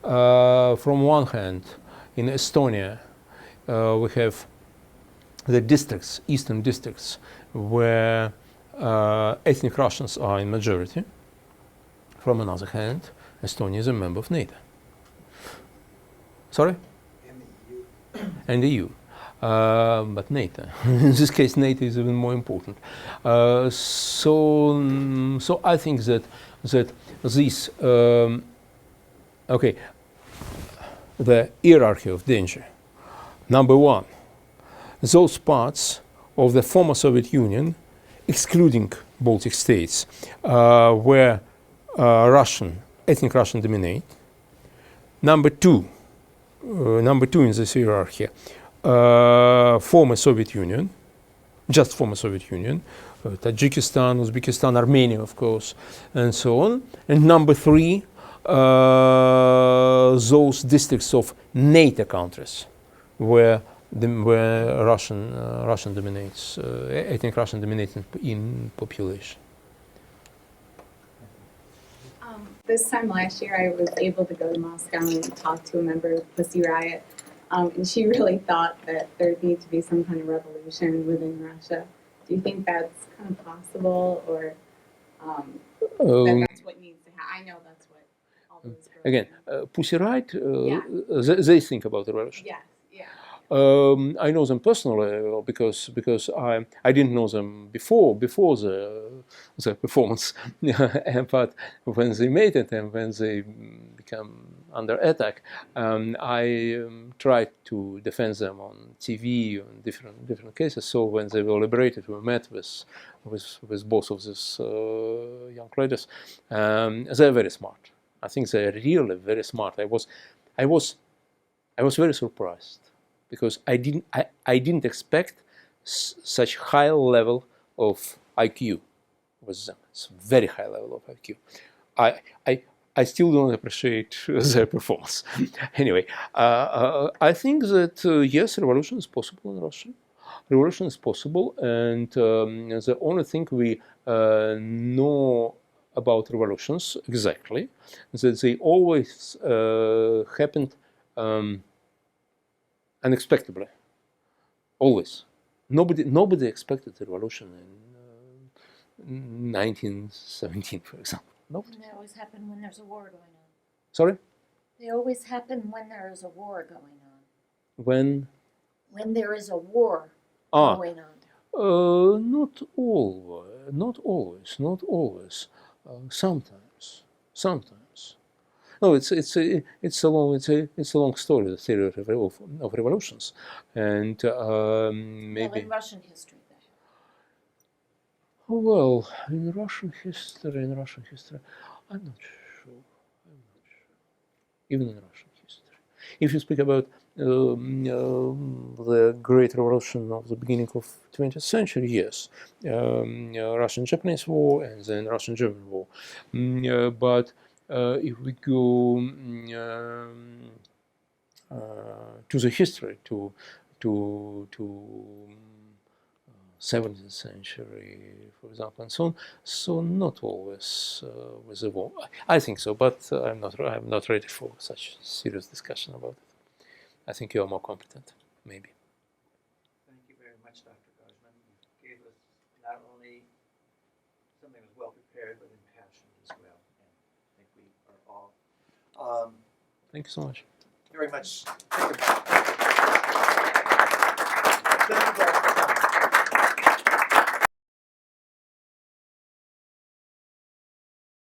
From one hand, in Estonia, we have the districts, eastern districts, where ethnic Russians are in majority. From another hand, Estonia is a member of NATO. Sorry? And the EU. But NATO. In this case, NATO is even more important. So I think that this the hierarchy of danger. Number one, those parts of the former Soviet Union, excluding Baltic states, where ethnic Russian dominate. Number two in this hierarchy, former Soviet Union, just former Soviet Union, Tajikistan, Uzbekistan, Armenia, of course, and so on. And number three, those districts of NATO countries where Russian dominates, ethnic Russian dominates in population. This time last year, I was able to go to Moscow and talk to a member of Pussy Riot, and she really thought that there would need to be some kind of revolution within Russia. Do you think that's kind of possible, or that that's what needs to happen? I know that's what all those girls Again, Pussy Riot, yeah. they think about the revolution. Yes, yeah. I know them personally because I didn't know them before the performance, but when they made it and when they became under attack, I tried to defend them on TV on different cases. So when they were liberated, we met with both of these young ladies. They're very smart. I think they're really very smart. I was very surprised because I didn't expect such high level of IQ with them. It's very high level of IQ. I still don't appreciate their performance. Anyway, I think that yes, revolution is possible in Russia. Revolution is possible, and the only thing we know about revolutions exactly is that they always happened unexpectedly. Always. Nobody expected the revolution in 1917, for example. Nobody. And they always happen when there's a war going on. Sorry? They always happen when there is a war going on. When? When there is a war going on. Not always. Sometimes. No, it's a long story. The theory of revolutions, and maybe. Well, in Russian history, Well, in Russian history, I'm not sure. Even in Russian history, if you speak about the Great Revolution of the beginning of 20th century, yes, Russian-Japanese War and then Russian-German War. But if we go to the history, to 17th century, for example, and so on. So not always with the war. I think so, but I'm not ready for such serious discussion about it. I think you are more competent, maybe. Thank you very much, Dr. Gozman. You gave us not only something that was well prepared, but impassioned as well. And I think we are all Thank you so much. very much. Thank you very much.